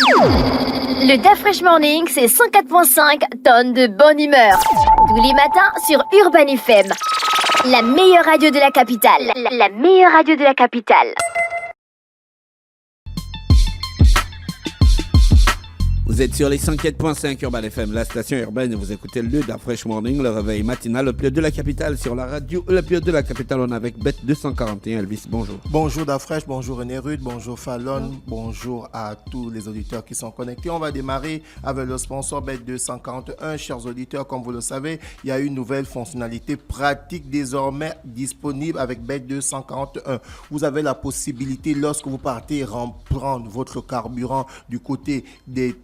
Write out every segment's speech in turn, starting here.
Le DAF Fresh Morning, c'est 104.5 tonnes de bonne humeur. Tous les matins sur Urban FM. La meilleure radio de la capitale. La meilleure radio de la capitale. Vous êtes sur les 104.5 Urban FM, la station urbaine, et vous écoutez le DAF Fresh Morning, le réveil matinal, le plus de la capitale sur la radio. Le plus de la capitale, on est avec Bête 241. Elvis, bonjour. Bonjour DAF Fresh, bonjour René Rude, bonjour Fallon, bonjour à tous les auditeurs qui sont connectés. On va démarrer avec le sponsor Bête 241. Chers auditeurs, comme vous le savez, il y a une nouvelle fonctionnalité pratique désormais disponible avec Bête 241. Vous avez la possibilité, lorsque vous partez prendre votre carburant du côté des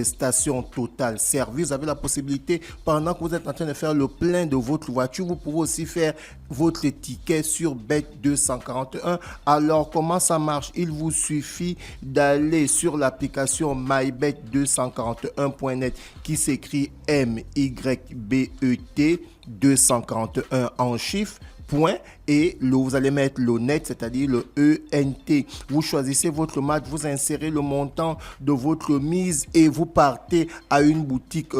stations Total Service, vous avez la possibilité, pendant que vous êtes en train de faire le plein de votre voiture, vous pouvez aussi faire votre ticket sur Bête 241. Alors, comment ça marche? Il vous suffit d'aller sur l'application mybet241.net qui s'écrit MYBET 241 en chiffres. Et vous allez mettre le net, c'est-à-dire le ENT. Vous choisissez votre match, vous insérez le montant de votre mise et vous partez à une boutique,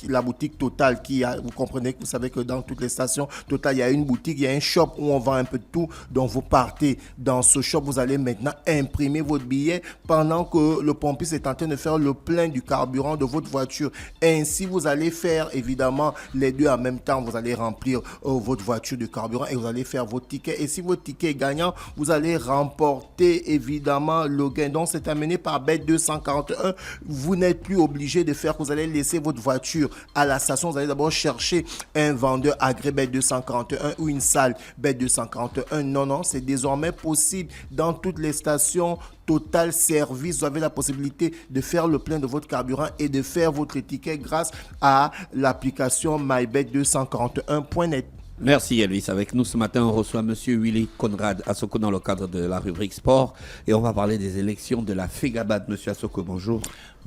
la boutique Total vous comprenez, vous savez que dans toutes les stations Total, il y a une boutique, il y a un shop où on vend un peu de tout. Donc vous partez dans ce shop, vous allez maintenant imprimer votre billet pendant que le pompiste est en train de faire le plein du carburant de votre voiture. Ainsi, vous allez faire évidemment les deux en même temps. Vous allez remplir votre voiture de carburant et vous allez faire votre ticket. Et si votre ticket est gagnant, vous allez remporter évidemment le gain. Donc, c'est terminé par Bête 241. Vous n'êtes plus obligé de faire que vous allez laisser votre voiture à la station. Vous allez d'abord chercher un vendeur agréé Bête 241 ou une salle Bête 241. Non, c'est désormais possible dans toutes les stations Total Service. Vous avez la possibilité de faire le plein de votre carburant et de faire votre ticket grâce à l'application mybet241.net. Merci Elvis. Avec nous ce matin, on reçoit M. Willy Conrad Assoko dans le cadre de la rubrique sport. Et on va parler des élections de la FEGABAD. M. Assoko, bonjour.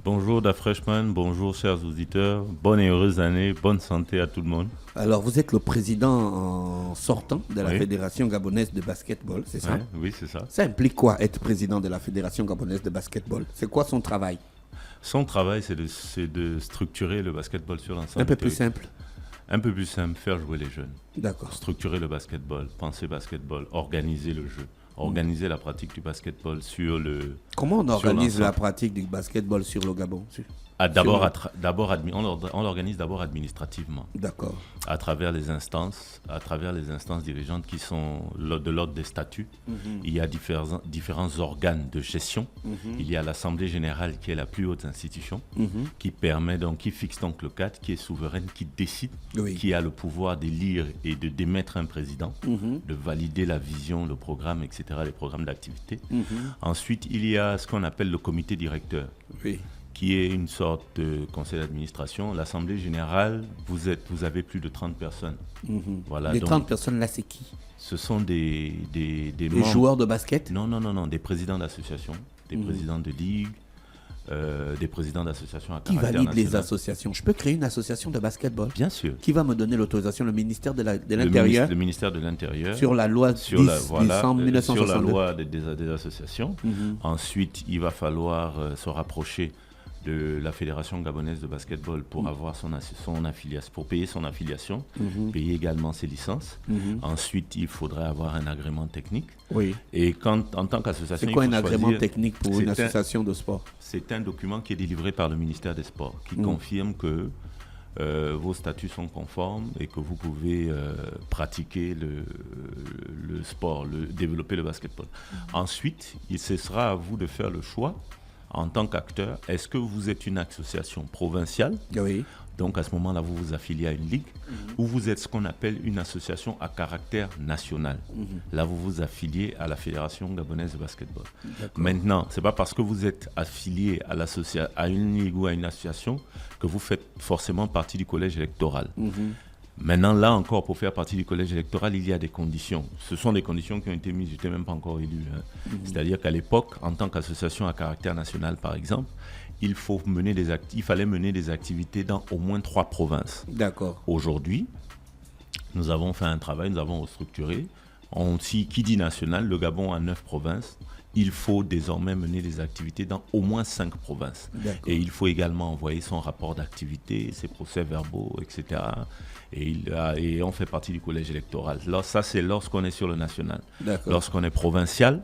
Bonjour DAF Freshman, bonjour chers auditeurs. Bonne et heureuse année, bonne santé à tout le monde. Alors, vous êtes le président sortant de la Fédération gabonaise de basketball, c'est ça? Oui, c'est ça. Ça implique quoi, être président de la Fédération gabonaise de basketball? C'est quoi son travail? Son travail, c'est de structurer le basketball sur l'ensemble. Un peu plus simple. Un peu plus simple, faire jouer les jeunes. D'accord. Structurer le basketball, penser basketball, organiser le jeu, organiser la pratique du basketball sur le... Comment on organise la pratique du basketball sur le Gabon? On l'organise d'abord administrativement. D'accord. À travers les instances dirigeantes qui sont de l'ordre des statuts. Il y a différents organes de gestion. Il y a l'Assemblée générale qui est la plus haute institution, qui fixe donc le cadre, qui est souveraine, qui décide, qui a le pouvoir d'élire et de démettre un président, de valider la vision, le programme, etc., les programmes d'activité. Ensuite, il y a ce qu'on appelle le comité directeur. Oui. Qui est une sorte de conseil d'administration. L'Assemblée générale, vous avez plus de 30 personnes. Voilà, les 30 personnes là, c'est qui? Ce sont des joueurs de basket? Non, des présidents d'associations, des présidents de ligues, des présidents d'associations à caractère national. Qui valide les associations? Je peux créer une association de basketball? Bien sûr. Qui va me donner l'autorisation? Le ministère de l'Intérieur? Le ministère de l'Intérieur. Sur la loi sur 1962. Sur la loi des associations. Ensuite, il va falloir se rapprocher de la Fédération gabonaise de basketball pour avoir son affiliation, pour payer son affiliation, payer également ses licences. Ensuite, il faudrait avoir un agrément technique. Oui. Et en tant qu'association, c'est quoi un agrément technique pour une association de sport? C'est un document qui est délivré par le ministère des Sports, qui confirme que vos statuts sont conformes et que vous pouvez pratiquer le sport, développer le basketball. Ensuite, ce sera à vous de faire le choix. En tant qu'acteur, est-ce que vous êtes une association provinciale? Oui. Donc à ce moment-là, vous vous affiliez à une ligue, ou vous êtes ce qu'on appelle une association à caractère national. Là, vous vous affiliez à la Fédération gabonaise de basketball. Maintenant, ce n'est pas parce que vous êtes affilié à une ligue ou à une association que vous faites forcément partie du collège électoral. Maintenant, là encore, pour faire partie du collège électoral, il y a des conditions. Ce sont des conditions qui ont été mises, je n'étais même pas encore élu. C'est-à-dire qu'à l'époque, en tant qu'association à caractère national, par exemple, il fallait mener des activités dans au moins 3 provinces. D'accord. Aujourd'hui, nous avons fait un travail, nous avons restructuré. Qui dit national, le Gabon a 9 provinces. il faut désormais mener des activités dans au moins 5 provinces. D'accord. Et il faut également envoyer son rapport d'activité, ses procès-verbaux, etc. Et on fait partie du collège électoral. Alors, ça, c'est lorsqu'on est sur le national. D'accord. Lorsqu'on est provincial,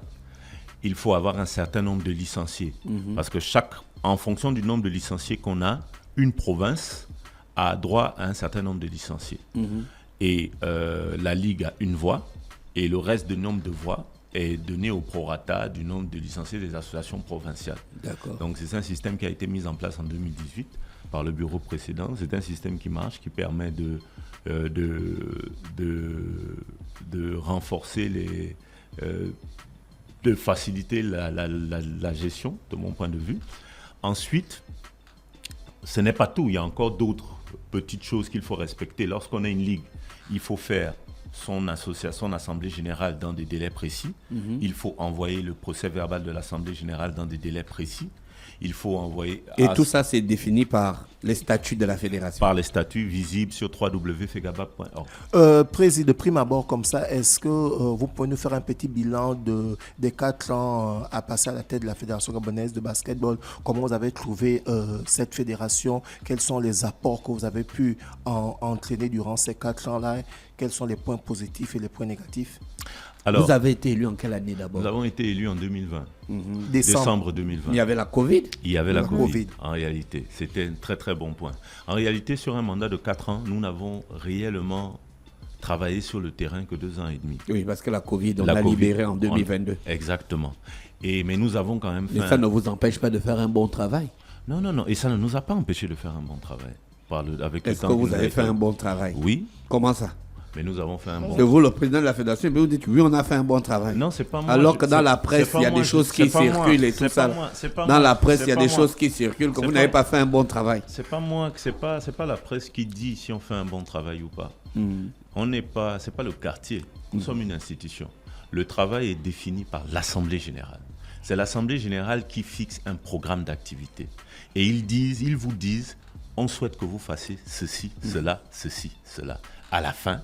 il faut avoir un certain nombre de licenciés. Parce que en fonction du nombre de licenciés qu'on a, une province a droit à un certain nombre de licenciés. Et la Ligue a une voix, et le reste du nombre de voix est donné au prorata du nombre de licenciés des associations provinciales. D'accord. Donc c'est un système qui a été mis en place en 2018 par le bureau précédent. C'est un système qui marche, qui permet de renforcer de faciliter la gestion, de mon point de vue. Ensuite, ce n'est pas tout. Il y a encore d'autres petites choses qu'il faut respecter. Lorsqu'on a une ligue, il faut faire son assemblée générale dans des délais précis. Il faut envoyer le procès verbal de l'assemblée générale dans des délais précis. Il faut envoyer... Et tout ça, c'est défini par les statuts de la fédération. Par les statuts visibles sur www.fegaba.org. Président, de prime abord comme ça, est-ce que vous pouvez nous faire un petit bilan des 4 ans à passer à la tête de la Fédération gabonaise de basketball? Comment vous avez trouvé cette fédération? Quels sont les apports que vous avez pu entraîner durant ces 4 ans-là? Quels sont les points positifs et les points négatifs? Alors, vous avez été élu en quelle année d'abord? Nous avons été élus en 2020. Décembre 2020. Il y avait la Covid? Il y avait la Covid, en réalité. C'était un très très bon point. En réalité, sur un mandat de 4 ans, nous n'avons réellement travaillé sur le terrain que 2 ans et demi. Oui, parce que la Covid, on l'a libérée en 2022. Exactement. Mais nous avons quand même fait... Mais ça ne vous empêche pas de faire un bon travail? Non. Et ça ne nous a pas empêché de faire un bon travail. Est-ce que vous avez fait un bon travail? Oui. Comment ça? Mais nous avons fait un bon... C'est vous le président de la fédération, mais vous dites oui, on a fait un bon travail. Non, c'est pas moi. Alors que dans la presse, il y a des choses qui circulent et tout ça. Dans la presse, il y a des choses qui circulent, que vous n'avez pas fait un bon travail. C'est pas moi, c'est pas la presse qui dit si on fait un bon travail ou pas. On n'est pas, c'est pas le quartier. Nous sommes une institution. Le travail est défini par l'Assemblée générale. C'est l'Assemblée générale qui fixe un programme d'activité. Et ils vous disent, on souhaite que vous fassiez ceci, cela, ceci, cela. À la fin,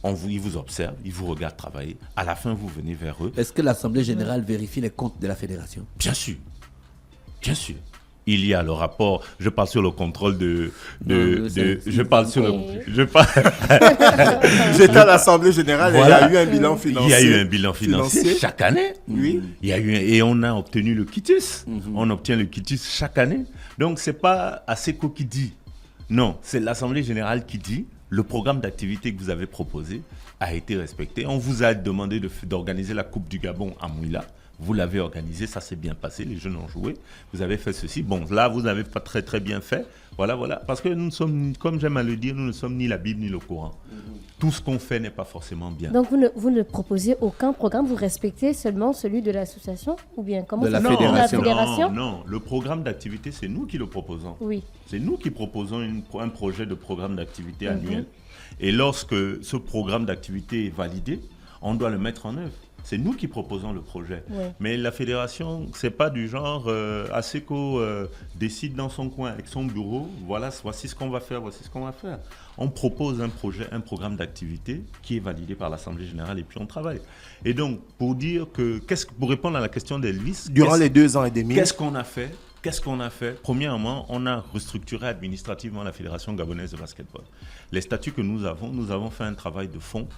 ils vous observent, ils vous regardent travailler. À la fin, vous venez vers eux. Est-ce que l'Assemblée générale vérifie les comptes de la fédération? Bien sûr. Bien sûr. Il y a le rapport, je parle sur le contrôle je parle sur J'étais à l'Assemblée générale, voilà. Et il y a eu un bilan financier. Il y a eu un bilan financier chaque année. Oui. Et on a obtenu le quitus. On obtient le quitus chaque année. Donc, ce n'est pas ASECO qui dit. Non, c'est l'Assemblée générale qui dit. Le programme d'activité que vous avez proposé a été respecté. On vous a demandé d'organiser la Coupe du Gabon à Mouila. Vous l'avez organisé, ça s'est bien passé, les jeunes ont joué. Vous avez fait ceci. Bon, là, vous n'avez pas très très bien fait. Voilà. Parce que nous sommes, comme j'aime à le dire, nous ne sommes ni la Bible ni le Coran. Tout ce qu'on fait n'est pas forcément bien. Donc vous ne proposez aucun programme, vous respectez seulement celui de l'association ou bien comment? De la fédération. Non, le programme d'activité, c'est nous qui le proposons. Oui. C'est nous qui proposons un projet de programme d'activité annuel. Et lorsque ce programme d'activité est validé, on doit le mettre en œuvre. C'est nous qui proposons le projet. Oui. Mais la fédération, c'est pas du genre ASECO décide dans son coin avec son bureau, voici ce qu'on va faire, voici ce qu'on va faire. On propose un projet, un programme d'activité qui est validé par l'Assemblée générale et puis on travaille. Et donc, pour dire pour répondre à la question d'Elvis... Durant les 2 ans et demi... Qu'est-ce qu'on a fait? Premièrement, on a restructuré administrativement la Fédération gabonaise de basketball. Les statuts que nous avons fait un travail de fond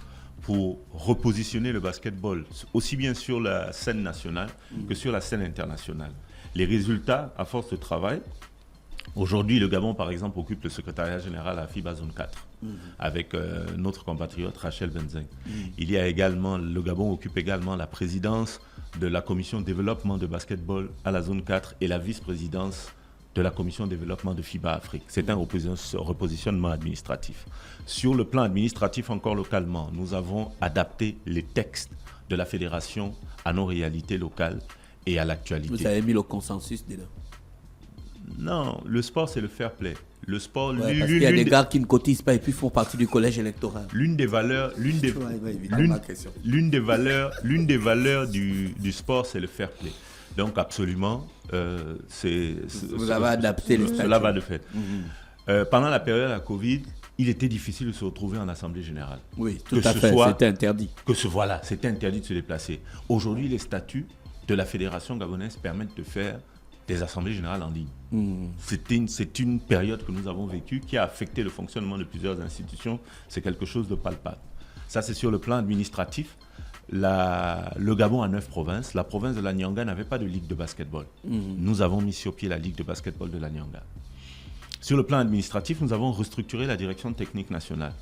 pour repositionner le basketball, aussi bien sur la scène nationale que sur la scène internationale. Les résultats, à force de travail, aujourd'hui, le Gabon, par exemple, occupe le secrétariat général à FIBA Zone 4, avec notre compatriote Rachel Benzeng. Le Gabon occupe également la présidence de la commission développement de basketball à la Zone 4 et la vice-présidence de la commission développement de FIBA Afrique. C'est un repositionnement administratif. Sur le plan administratif, encore localement, nous avons adapté les textes de la fédération à nos réalités locales et à l'actualité. Vous avez mis le consensus dedans? Non, le sport, c'est le fair play. Le sport, parce qu'il y a des gars qui ne cotisent pas et puis font partie du collège électoral. L'une des valeurs du sport, c'est le fair play. Donc absolument, vous avez adapté les statuts. Cela va de fait. Pendant la période de la Covid, il était difficile de se retrouver en assemblée générale. Oui, tout à fait, c'était interdit. C'était interdit de se déplacer. Aujourd'hui, les statuts de la Fédération gabonaise permettent de faire des assemblées générales en ligne. C'est une période que nous avons vécue qui a affecté le fonctionnement de plusieurs institutions. C'est quelque chose de palpable. Ça, c'est sur le plan administratif. Le Gabon a 9 provinces. La province de la Nyanga n'avait pas de ligue de basketball. Nous avons mis sur pied la ligue de basketball de la Nyanga. Sur le plan administratif, nous avons restructuré la direction technique nationale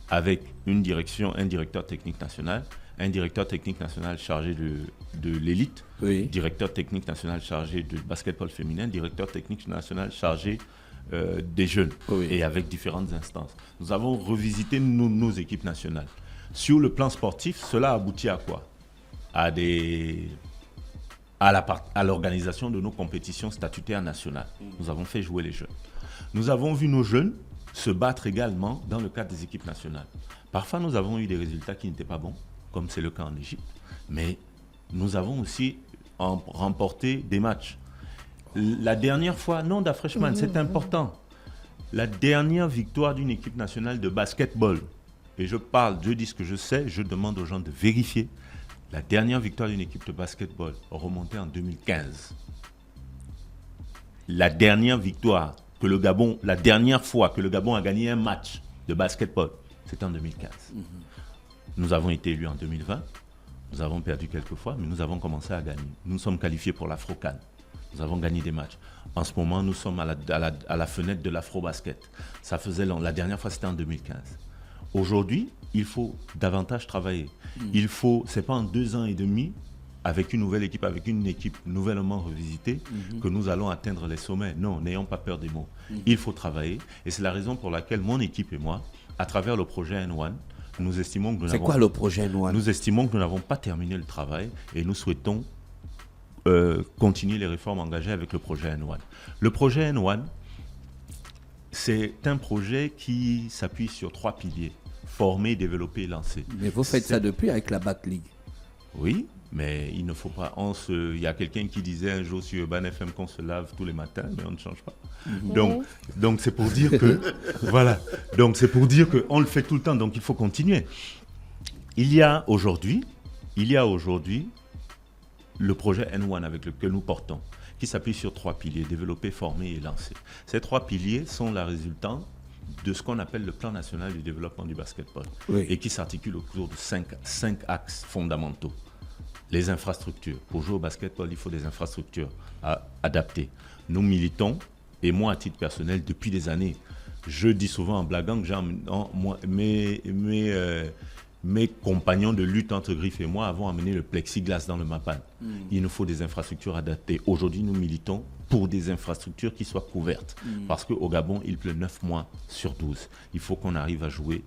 avec un directeur technique national, un directeur technique national chargé de l'élite, directeur technique national chargé de basketball féminin, directeur technique national chargé des jeunes, et avec différentes instances. Nous avons revisité nos équipes nationales. Sur le plan sportif, cela aboutit à quoi? À l'organisation de nos compétitions statutaires nationales. Nous avons fait jouer les jeunes. Nous avons vu nos jeunes se battre également dans le cadre des équipes nationales. Parfois, nous avons eu des résultats qui n'étaient pas bons, comme c'est le cas en Égypte, mais nous avons aussi remporté des matchs. La dernière fois, non d'Afreshman, c'est important. La dernière victoire d'une équipe nationale de basketball, et je dis ce que je sais, je demande aux gens de vérifier, la dernière victoire d'une équipe de basketball remontée en 2015. La dernière fois que le Gabon a gagné un match de basketball, c'était en 2015. Nous avons été élus en 2020, nous avons perdu quelques fois, mais nous avons commencé à gagner. Nous sommes qualifiés pour l'Afro-CAN. Nous avons gagné des matchs. En ce moment, nous sommes à la fenêtre de l'Afro-Basket. Ça faisait long. La dernière fois, c'était en 2015. Aujourd'hui, il faut davantage travailler. C'est pas en 2 ans et demi, avec une nouvelle équipe, avec une équipe nouvellement revisitée, que nous allons atteindre les sommets. Non, n'ayons pas peur des mots. Il faut travailler. Et c'est la raison pour laquelle mon équipe et moi, à travers le projet N1, nous estimons que C'est quoi le projet N1? Nous estimons que nous n'avons pas terminé le travail et nous souhaitons continuer les réformes engagées avec le projet N1. Le projet N1, c'est un projet qui s'appuie sur 3 piliers. Former, développer et lancer. Mais vous faites ça depuis avec la Back League. Oui, mais il ne faut pas... Il y a quelqu'un qui disait un jour sur Urban FM qu'on se lave tous les matins, mais on ne change pas. Donc c'est pour dire que... voilà. Donc c'est pour dire qu'on le fait tout le temps, donc il faut continuer. Il y a aujourd'hui le projet N1 avec lequel nous portons, qui s'appuie sur 3 piliers, développer, former et lancer. Ces 3 piliers sont la résultante de ce qu'on appelle le plan national du développement du basketball, et qui s'articule autour de 5 axes fondamentaux. Les infrastructures. Pour jouer au basketball, il faut des infrastructures adaptées. Nous militons, et moi à titre personnel, depuis des années, je dis souvent en blaguant que mes compagnons de lutte entre Griffes et moi avons amené le plexiglas dans le MAPAN. Il nous faut des infrastructures adaptées. Aujourd'hui, nous militons pour des infrastructures qui soient couvertes. Parce qu'au Gabon, il pleut 9 mois sur 12. Il faut qu'on arrive à jouer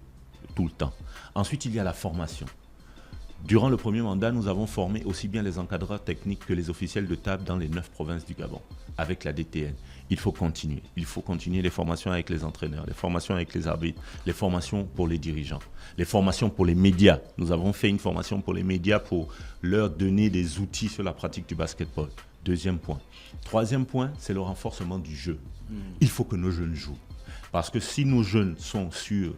tout le temps. Ensuite, il y a la formation. Durant le premier mandat, nous avons formé aussi bien les encadreurs techniques que les officiels de table dans les 9 provinces du Gabon, avec la DTN. Il faut continuer. Il faut continuer les formations avec les entraîneurs, les formations avec les arbitres, les formations pour les dirigeants, les formations pour les médias. Nous avons fait une formation pour les médias pour leur donner des outils sur la pratique du basketball. 2e point. 3e point, c'est le renforcement du jeu. Il faut que nos jeunes jouent. Parce que si nos jeunes sont sur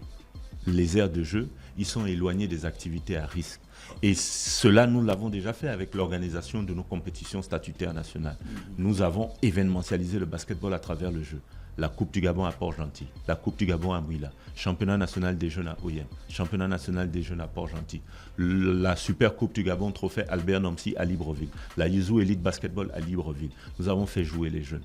les aires de jeu, ils sont éloignés des activités à risque. Et cela, nous l'avons déjà fait avec l'organisation de nos compétitions statutaires nationales. Nous avons événementialisé le basketball à travers le jeu. La Coupe du Gabon à Port-Gentil, la Coupe du Gabon à Mouila, Championnat national des jeunes à Oyem, Championnat national des jeunes à Port-Gentil, la Super Coupe du Gabon, trophée Albert Nomsi à Libreville, la Yuzu Elite Basketball à Libreville. Nous avons fait jouer les jeunes.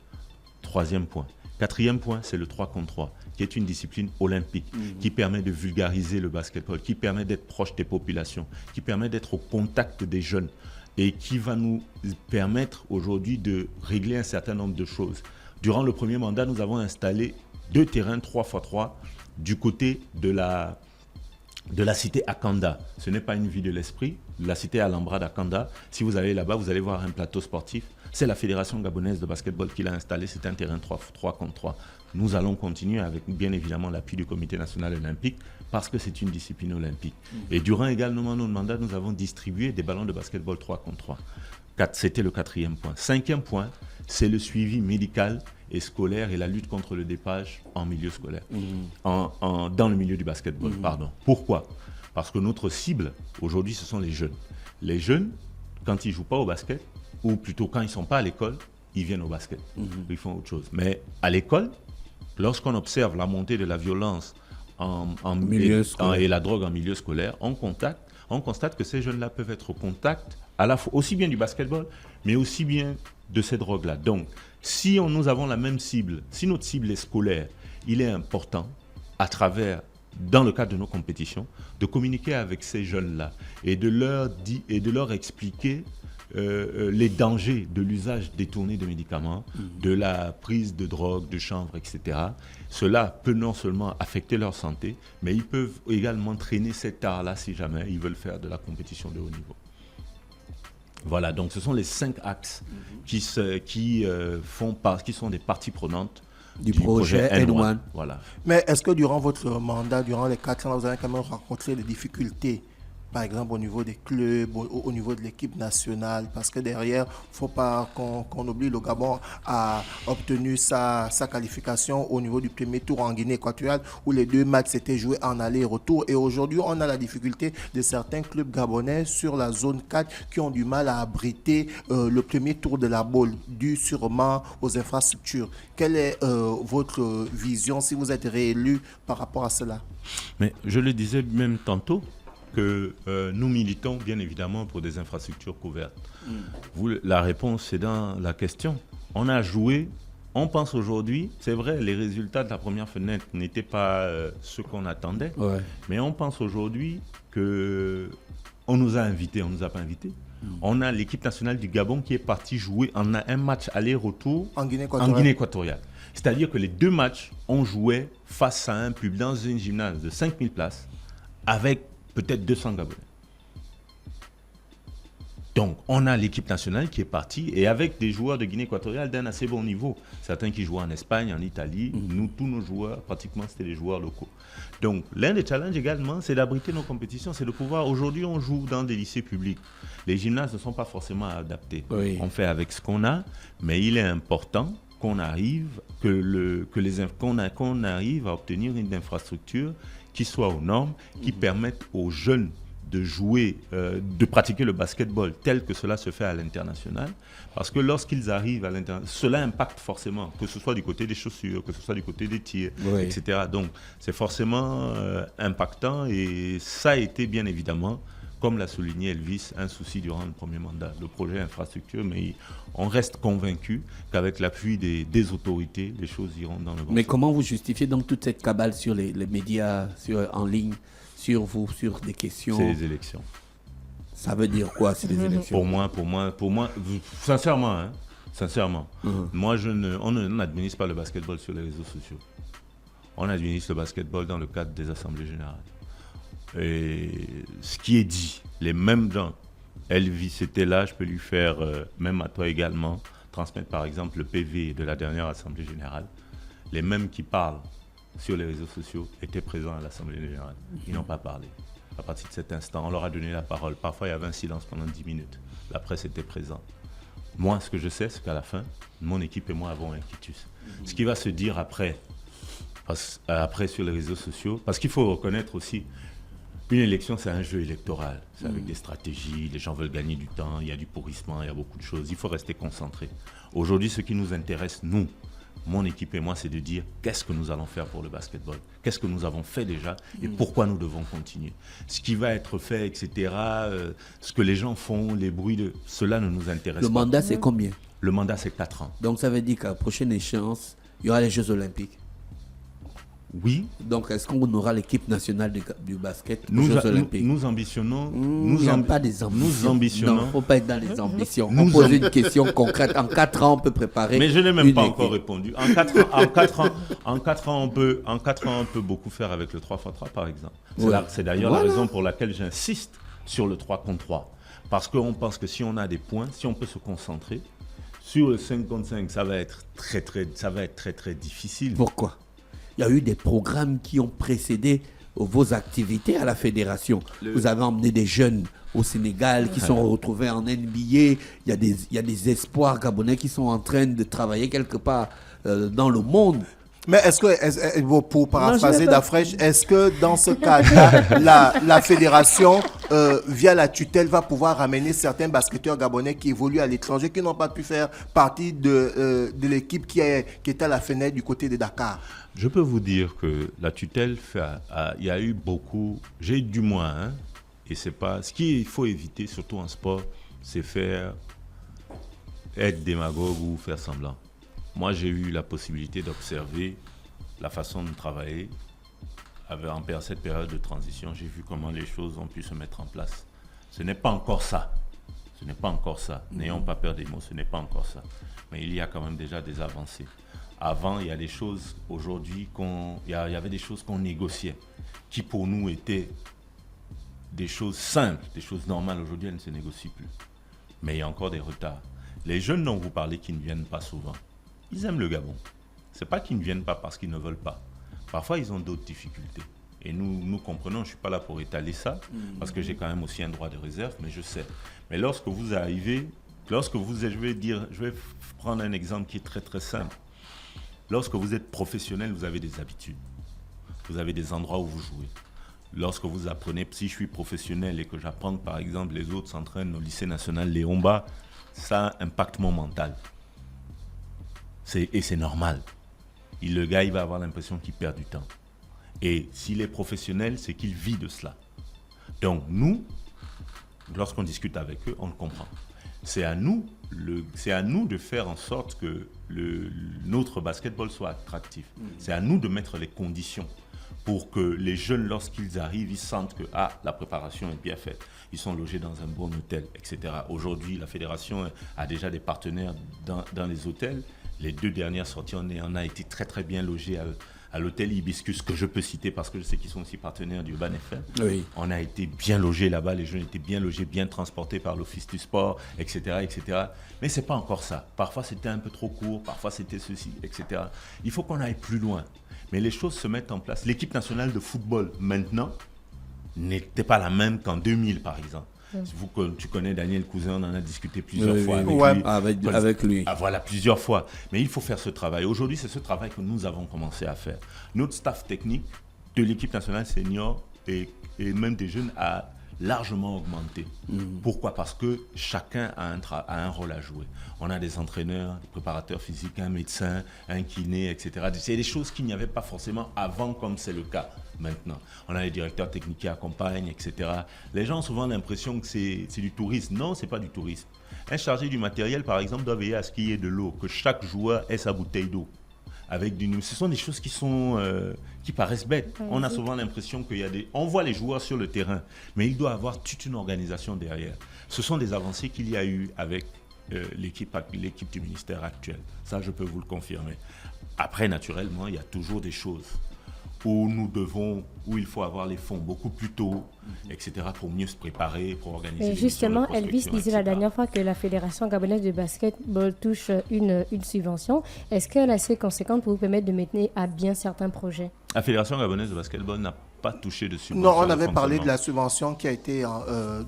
3e point. 4e point, c'est le 3 contre 3, qui est une discipline olympique, qui permet de vulgariser le basketball, qui permet d'être proche des populations, qui permet d'être au contact des jeunes et qui va nous permettre aujourd'hui de régler un certain nombre de choses. Durant le premier mandat, nous avons installé 2 terrains 3x3 du côté de la cité Akanda. Ce n'est pas une vie de l'esprit. La cité Alhambra d'Akanda, si vous allez là-bas, vous allez voir un plateau sportif. C'est la Fédération gabonaise de basketball qui l'a installé. C'est un terrain 3 contre 3. Nous allons continuer avec, bien évidemment, l'appui du Comité national olympique parce que c'est une discipline olympique. Et durant également notre mandat, nous avons distribué des ballons de basketball 3 contre 3. C'était le 4e point. 5e point, c'est le suivi médical et scolaire et la lutte contre le dépage en milieu scolaire, dans le milieu du basketball. Pourquoi? Parce que notre cible, aujourd'hui, ce sont les jeunes. Les jeunes, quand ils ne jouent pas au basket, ou plutôt quand ils ne sont pas à l'école, ils viennent au basket. Ils font autre chose. Mais à l'école, lorsqu'on observe la montée de la violence et la drogue en milieu scolaire, on constate que ces jeunes-là peuvent être au contact à la fois aussi bien du basketball, mais aussi bien de ces drogues-là. Donc, si nous avons la même cible, si notre cible est scolaire, il est important, dans le cadre de nos compétitions, de communiquer avec ces jeunes-là et de leur expliquer les dangers de l'usage détourné de médicaments, de la prise de drogue, de chanvre, etc. Cela peut non seulement affecter leur santé, mais ils peuvent également traîner cet art-là si jamais ils veulent faire de la compétition de haut niveau. Voilà, donc ce sont les 5 axes qui sont des parties prenantes du projet N1. Voilà. Mais est-ce que durant votre mandat, durant les 4 ans, vous avez quand même rencontré des difficultés, par exemple au niveau des clubs, au niveau de l'équipe nationale? Parce que derrière, il ne faut pas qu'on oublie, le Gabon a obtenu sa qualification au niveau du premier tour en Guinée équatoriale, où les 2 matchs s'étaient joués en aller-retour. Et aujourd'hui, on a la difficulté de certains clubs gabonais sur la zone 4 qui ont du mal à abriter le premier tour de la boule, dû sûrement aux infrastructures. Quelle est votre vision si vous êtes réélu par rapport à cela? Mais je le disais même tantôt, que nous militons bien évidemment pour des infrastructures couvertes. La réponse, c'est dans la question. On a joué, on pense aujourd'hui, c'est vrai, les résultats de la première fenêtre n'étaient pas ceux qu'on attendait, mais on pense aujourd'hui qu'on nous a invités, on ne nous a pas invités. On a l'équipe nationale du Gabon qui est partie jouer un match aller-retour en Guinée équatoriale. C'est-à-dire que les 2 matchs, on jouait face à un public dans une gymnase de 5000 places avec peut-être 200 Gabonais. Donc, on a l'équipe nationale qui est partie et avec des joueurs de Guinée équatoriale d'un assez bon niveau. Certains qui jouent en Espagne, en Italie. Nous, tous nos joueurs, pratiquement, c'était des joueurs locaux. Donc, l'un des challenges également, c'est d'abriter nos compétitions. C'est de pouvoir... Aujourd'hui, on joue dans des lycées publics. Les gymnases ne sont pas forcément adaptés. On fait avec ce qu'on a, mais il est important qu'on arrive, qu'on arrive à obtenir une infrastructure qui soit aux normes, qui permettent aux jeunes de jouer, de pratiquer le basketball tel que cela se fait à l'international. Parce que lorsqu'ils arrivent à l'international, cela impacte forcément, que ce soit du côté des chaussures, que ce soit du côté des tirs, etc. Donc, c'est forcément impactant et ça a été bien évidemment, comme l'a souligné Elvis, un souci durant le premier mandat, le projet infrastructure, mais on reste convaincu qu'avec l'appui des autorités, les choses iront dans le bon sens. Mais comment vous justifiez donc toute cette cabale sur les médias, en ligne, sur vous, sur des questions? C'est les élections. Ça veut dire quoi, c'est des élections? Pour moi, sincèrement, moi, on n'administre pas le basketball sur les réseaux sociaux. On administre le basketball dans le cadre des assemblées générales. Et ce qui est dit, les mêmes gens, Elvis était là, je peux lui faire, même à toi également, transmettre par exemple le PV de la dernière assemblée générale. Les mêmes qui parlent sur les réseaux sociaux étaient présents à l'assemblée générale. Ils n'ont pas parlé. À partir de cet instant, on leur a donné la parole. Parfois, il y avait un silence pendant 10 minutes. La presse était présente. Moi, ce que je sais, c'est qu'à la fin, mon équipe et moi avons un quitus. Ce qui va se dire après sur les réseaux sociaux, parce qu'il faut reconnaître aussi, une élection, c'est un jeu électoral. C'est avec des stratégies, les gens veulent gagner du temps, il y a du pourrissement, il y a beaucoup de choses. Il faut rester concentré. Aujourd'hui, ce qui nous intéresse, nous, mon équipe et moi, c'est de dire qu'est-ce que nous allons faire pour le basketball, qu'est-ce que nous avons fait déjà et pourquoi nous devons continuer. Ce qui va être fait, etc., ce que les gens font, les bruits, cela ne nous intéresse pas. Le mandat, c'est combien? Le mandat, c'est 4 ans. Donc, ça veut dire qu'à la prochaine échéance, il y aura les Jeux Olympiques. Oui. Donc, est-ce qu'on aura l'équipe nationale du basket aux Nous Jeux Olympiques? Nous ambitionnons. Il n'y a pas des ambitions. Nous ambitionnons. Non, il ne faut pas être dans les ambitions. On pose une question concrète. En 4 ans, on peut préparer. Mais je n'ai même pas encore répondu. En 4 ans, on peut beaucoup faire avec le 3x3, par exemple. C'est d'ailleurs la raison pour laquelle j'insiste sur le 3 contre 3. Parce qu'on pense que si on a des points, si on peut se concentrer, sur le 5 contre 5, ça va être très difficile. Pourquoi? Il y a eu des programmes qui ont précédé vos activités à la fédération. Vous avez emmené des jeunes au Sénégal qui sont retrouvés en NBA. Il y a des espoirs gabonais qui sont en train de travailler quelque part dans le monde. Mais est-ce que, pour paraphraser Dafresh, est-ce que dans ce cadre-là, la fédération, via la tutelle, va pouvoir ramener certains basketteurs gabonais qui évoluent à l'étranger, qui n'ont pas pu faire partie de l'équipe qui était à la fenêtre du côté de Dakar? Je peux vous dire que la tutelle, il y a eu beaucoup, j'ai eu du moins, hein, et c'est pas, ce qu'il faut éviter, surtout en sport, c'est être démagogue ou faire semblant. Moi, j'ai eu la possibilité d'observer la façon de travailler en cette période de transition. J'ai vu comment les choses ont pu se mettre en place. Ce n'est pas encore ça. Ce n'est pas encore ça. N'ayons pas peur des mots, ce n'est pas encore ça. Mais il y a quand même déjà des avancées. Avant, il y a des choses aujourd'hui il y avait des choses qu'on négociait, qui pour nous étaient des choses simples, des choses normales. Aujourd'hui, elles ne se négocient plus. Mais il y a encore des retards. Les jeunes dont vous parlez qui ne viennent pas souvent, ils aiment le Gabon. Ce n'est pas qu'ils ne viennent pas parce qu'ils ne veulent pas. Parfois, ils ont d'autres difficultés. Et nous comprenons, je ne suis pas là pour étaler ça, parce que j'ai quand même aussi un droit de réserve, mais je sais. Mais lorsque vous arrivez, je vais prendre un exemple qui est très très simple. Lorsque vous êtes professionnel, vous avez des habitudes. Vous avez des endroits où vous jouez. Lorsque vous apprenez, si je suis professionnel et que j'apprends que par exemple les autres s'entraînent au lycée national Léomba, ça impacte mon mental. Et c'est normal. Le gars, il va avoir l'impression qu'il perd du temps. Et s'il est professionnel, c'est qu'il vit de cela. Donc nous, lorsqu'on discute avec eux, on le comprend. C'est à nous de faire en sorte que notre basketball soit attractif. C'est à nous de mettre les conditions pour que les jeunes, lorsqu'ils arrivent, ils sentent que la préparation est bien faite. Ils sont logés dans un bon hôtel, etc. Aujourd'hui, la fédération a déjà des partenaires dans les hôtels. Les 2 dernières sorties, on a été très très bien logés à l'hôtel Hibiscus, que je peux citer parce que je sais qu'ils sont aussi partenaires du Urban FM. Oui. On a été bien logés là-bas, les jeunes étaient bien logés, bien transportés par l'Office du sport, etc., etc. Mais ce n'est pas encore ça. Parfois c'était un peu trop court, parfois c'était ceci, etc. Il faut qu'on aille plus loin. Mais les choses se mettent en place. L'équipe nationale de football, maintenant, n'était pas la même qu'en 2000, par exemple. Tu connais Daniel Cousin, on en a discuté plusieurs fois avec lui. Voilà, plusieurs fois. Mais il faut faire ce travail. Aujourd'hui, c'est ce travail que nous avons commencé à faire. Notre staff technique de l'équipe nationale senior et même des jeunes a largement augmenté. Pourquoi ? Parce que chacun a un rôle à jouer. On a des entraîneurs, des préparateurs physiques, un médecin, un kiné, etc. C'est des choses qu'il n'y avait pas forcément avant, comme c'est le cas maintenant. On a les directeurs techniques qui accompagnent, etc. Les gens ont souvent l'impression que c'est du tourisme. Non, ce n'est pas du tourisme. Un chargé du matériel, par exemple, doit veiller à ce qu'il y ait de l'eau, que chaque joueur ait sa bouteille d'eau. Ce sont des choses qui paraissent bêtes. On a souvent l'impression on voit les joueurs sur le terrain, mais il doit y avoir toute une organisation derrière. Ce sont des avancées qu'il y a eu avec l'équipe du ministère actuel. Ça, je peux vous le confirmer. Après, naturellement, il y a toujours des choses où il faut avoir les fonds beaucoup plus tôt, etc., pour mieux se préparer, pour organiser. Et justement, Elvis disait la dernière fois que la Fédération gabonaise de basketball touche une subvention. Est-ce qu'elle est assez conséquente pour vous permettre de mener à bien certains projets ? La Fédération gabonaise de basketball n'a pas touché de subvention. Non, on avait parlé de la subvention qui a été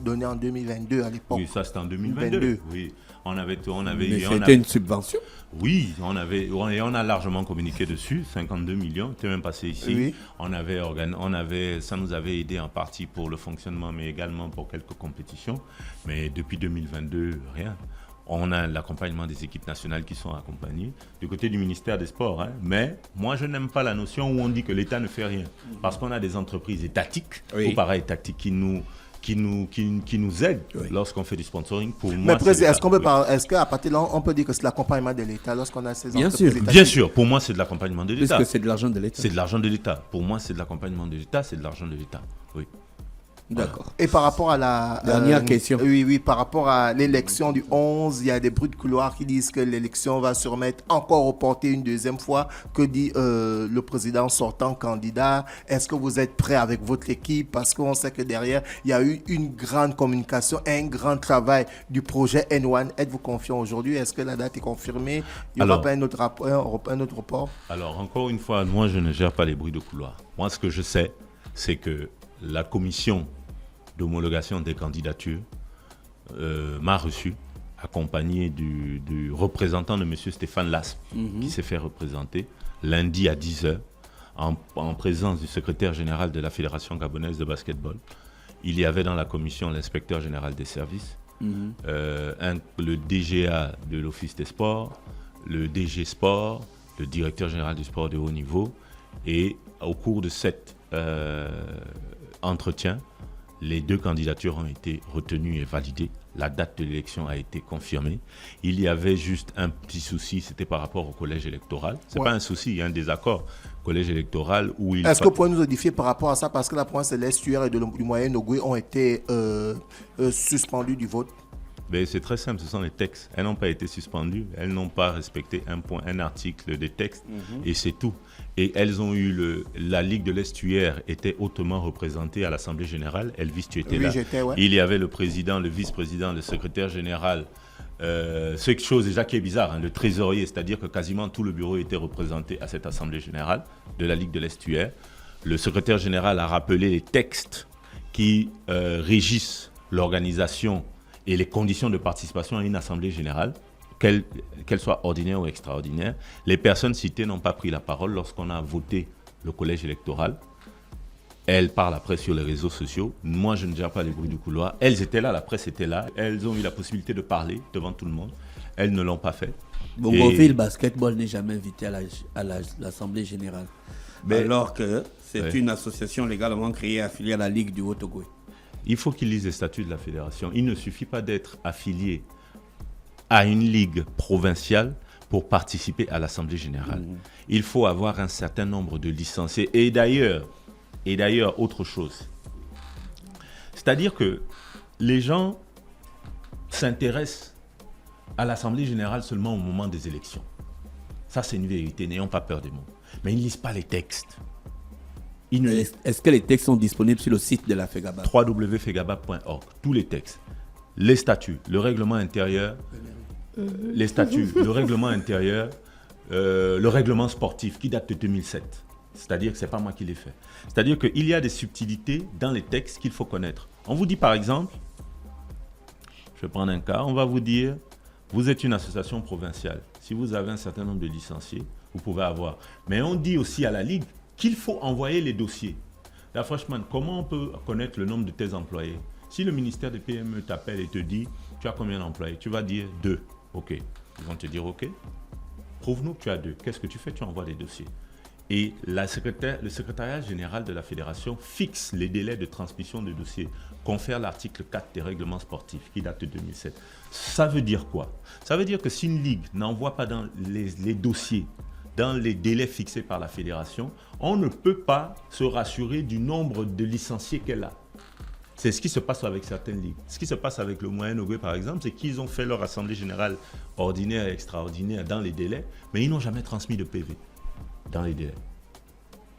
donnée en 2022 à l'époque. Oui, ça c'était en 2022. Oui. C'était une subvention. Oui, on a largement communiqué dessus, 52 millions, c'était même passé ici. Oui. Ça nous avait aidé en partie pour le fonctionnement, mais également pour quelques compétitions. Mais depuis 2022, rien. On a l'accompagnement des équipes nationales qui sont accompagnées du côté du ministère des Sports. Mais moi, je n'aime pas la notion où on dit que l'État ne fait rien. Parce qu'on a des entreprises étatiques, ou para-étatiques, qui nous aident lorsqu'on fait du sponsoring. Pour moi, est-ce qu'à partir de là, on peut dire que c'est l'accompagnement de l'État lorsqu'on a ces entreprises étatiques ? Bien sûr, pour moi, c'est de l'accompagnement de l'État. Parce que c'est de l'argent de l'État. C'est de l'argent de l'État. Pour moi, c'est de l'accompagnement de l'État, c'est de l'argent de l'État. Oui. D'accord. Et par rapport à la... Dernière question. Oui, par rapport à l'élection du 11, il y a des bruits de couloir qui disent que l'élection va se remettre encore reportée une deuxième fois. Que dit le président sortant candidat ? Est-ce que vous êtes prêt avec votre équipe ? Parce qu'on sait que derrière, il y a eu une grande communication, un grand travail du projet N1. Êtes-vous confiant aujourd'hui ? Est-ce que la date est confirmée ? Il n'y aura pas un autre report ? Alors, encore une fois, moi, je ne gère pas les bruits de couloir. Moi, ce que je sais, c'est que la commission d'homologation des candidatures m'a reçu accompagné du représentant de M. Stéphane Lasp, qui s'est fait représenter lundi à 10h, en présence du secrétaire général de la Fédération gabonaise de basketball. Il y avait dans la commission l'inspecteur général des services, le DGA de l'Office des sports, le DG Sport, le directeur général du sport de haut niveau. Et au cours de cet entretien, les 2 candidatures ont été retenues et validées. La date de l'élection a été confirmée. Il y avait juste un petit souci, c'était par rapport au collège électoral. Ce n'est pas un souci, il y a un désaccord. Collège électoral où il... Est-ce que vous pouvez nous édifier par rapport à ça? Parce que la province de l'Estuaire et du Moyen-Ogooué ont été suspendus du vote. Mais c'est très simple, ce sont les textes. Elles n'ont pas été suspendues, elles n'ont pas respecté un article des textes et c'est tout. Et elles ont eu la Ligue de l'Estuaire était hautement représentée à l'Assemblée générale. Elvis, tu étais là. J'étais, ouais. Il y avait le président, le vice-président, le secrétaire général. Cette chose déjà qui est bizarre, le trésorier, c'est-à-dire que quasiment tout le bureau était représenté à cette Assemblée générale de la Ligue de l'Estuaire. Le secrétaire général a rappelé les textes qui régissent l'organisation et les conditions de participation à une assemblée générale, qu'elle soit ordinaire ou extraordinaire. Les personnes citées n'ont pas pris la parole lorsqu'on a voté le collège électoral. Elles parlent après sur les réseaux sociaux. Moi, je ne gère pas les bruits du couloir. Elles étaient là, la presse était là. Elles ont eu la possibilité de parler devant tout le monde. Elles ne l'ont pas fait. Bongoville Basketball n'est jamais invité à l'Assemblée générale. Alors que c'est une association légalement créée affiliée à la Ligue du Haut-Ogooué. Il faut qu'ils lisent les statuts de la fédération. Il ne suffit pas d'être affilié à une ligue provinciale pour participer à l'Assemblée générale. Il faut avoir un certain nombre de licenciés. Et d'ailleurs, autre chose. C'est-à-dire que les gens s'intéressent à l'Assemblée générale seulement au moment des élections. Ça, c'est une vérité. N'ayons pas peur des mots. Mais ils ne lisent pas les textes. Est-ce que les textes sont disponibles sur le site de la FEGABA? www.fegaba.org. Tous les textes, les statuts, le règlement intérieur, les statuts, le règlement intérieur, le règlement sportif qui date de 2007. C'est-à-dire que ce n'est pas moi qui l'ai fait. C'est-à-dire qu'il y a des subtilités dans les textes qu'il faut connaître. On vous dit par exemple, je vais prendre un cas, on va vous dire, vous êtes une association provinciale. Si vous avez un certain nombre de licenciés, vous pouvez avoir. Mais on dit aussi à la Ligue qu'il faut envoyer les dossiers. Là, franchement, comment on peut connaître le nombre de tes employés? Si le ministère des PME t'appelle et te dit, tu as combien d'employés? Tu vas dire 2. OK. Ils vont te dire OK. Prouve-nous que tu as 2. Qu'est-ce que tu fais? Tu envoies les dossiers. Et le secrétariat général de la fédération fixe les délais de transmission de dossiers, confère l'article 4 des règlements sportifs qui date de 2007. Ça veut dire quoi? Ça veut dire que si une ligue n'envoie pas dans les dossiers dans les délais fixés par la fédération, on ne peut pas se rassurer du nombre de licenciés qu'elle a. C'est ce qui se passe avec certaines ligues. Ce qui se passe avec le Moyen-Ogooué, par exemple, c'est qu'ils ont fait leur assemblée générale ordinaire et extraordinaire dans les délais, mais ils n'ont jamais transmis de PV dans les délais.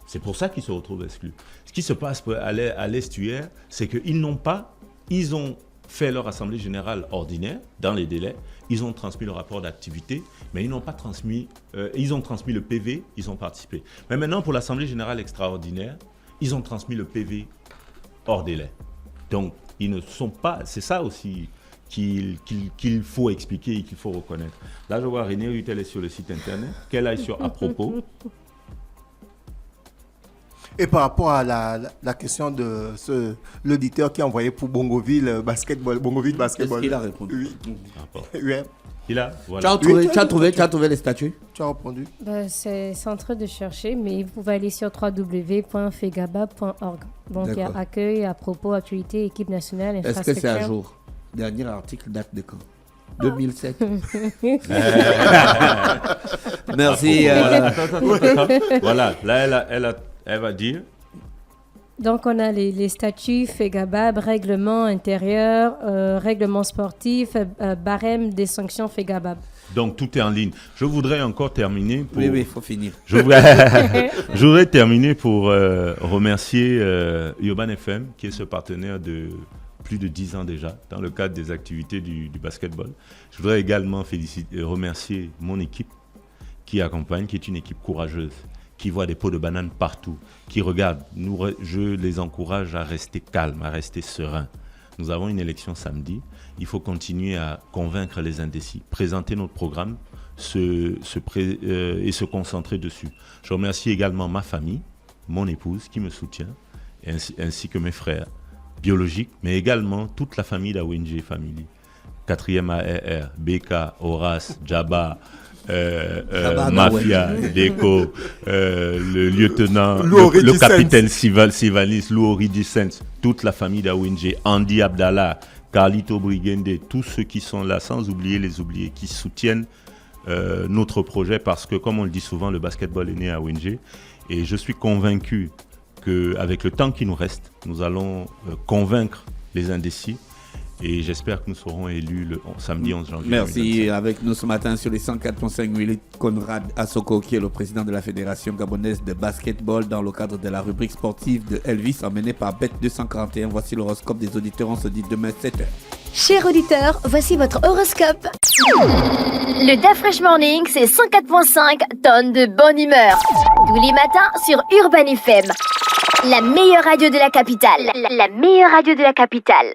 C'est pour ça qu'ils se retrouvent exclus. Ce qui se passe à l'Estuaire, c'est qu'ils n'ont pas, ils ont fait leur assemblée générale ordinaire dans les délais, ils ont transmis le rapport d'activité, mais ils n'ont pas transmis, ils ont transmis le PV, ils ont participé. Mais maintenant, pour l'assemblée générale extraordinaire, ils ont transmis le PV hors délai. Donc, ils ne sont pas, c'est ça aussi qu'il faut expliquer et qu'il faut reconnaître. Là, je vois René Rutel est sur le site internet, qu'elle aille sur à propos. Et par rapport à la question de l'auditeur qui a envoyé pour Bongoville Basketball. Est-ce qu'il a répondu? Oui. Il a, voilà. Tu as trouvé les statuts? Tu as répondu? C'est en train de chercher, mais vous pouvez aller sur www.fegaba.org. Donc, il y a accueil, à propos, actualité, équipe nationale, infrastructure. Est-ce que c'est à jour? Dernier article date de quand? 2007. Merci. Voilà, là, elle va dire. Donc, on a les statuts FEGABA, règlement intérieur, règlement sportif, barème des sanctions FEGABA. Donc, tout est en ligne. Je voudrais encore terminer pour... Oui, il faut finir. Je voudrais terminer pour remercier Urban FM, qui est ce partenaire de plus de 10 ans déjà, dans le cadre des activités du basketball. Je voudrais également remercier mon équipe qui accompagne, qui est une équipe courageuse, qui voit des pots de bananes partout, qui regarde. Je les encourage à rester calmes, à rester sereins. Nous avons une élection samedi. Il faut continuer à convaincre les indécis, présenter notre programme et se concentrer dessus. Je remercie également ma famille, mon épouse qui me soutient, ainsi que mes frères biologiques, mais également toute la famille d'Awenge Family. 4e ARR, BK, Horace, Djaba, Mafia, Deco, le lieutenant, le capitaine Sivalis, Lou Oridicens, toute la famille d'Awenge, Andy Abdallah, Carlito Brigende, tous ceux qui sont là, sans oublier les oubliés, qui soutiennent notre projet parce que, comme on le dit souvent, le basketball est né à Awenge. Et je suis convaincu qu'avec le temps qui nous reste, nous allons convaincre les indécis. Et j'espère que nous serons élus le samedi 11 janvier. Merci. 2025. Avec nous ce matin sur les 104.5 minutes, Conrad Assoko, qui est le président de la Fédération gabonaise de basketball dans le cadre de la rubrique sportive de Elvis, emmené par Bet 241. Voici l'horoscope des auditeurs. On se dit demain 7h. Chers auditeurs, voici votre horoscope. Le DAF Fresh Morning, c'est 104.5 tonnes de bonne humeur. Tous les matins sur Urban FM. La meilleure radio de la capitale. La meilleure radio de la capitale.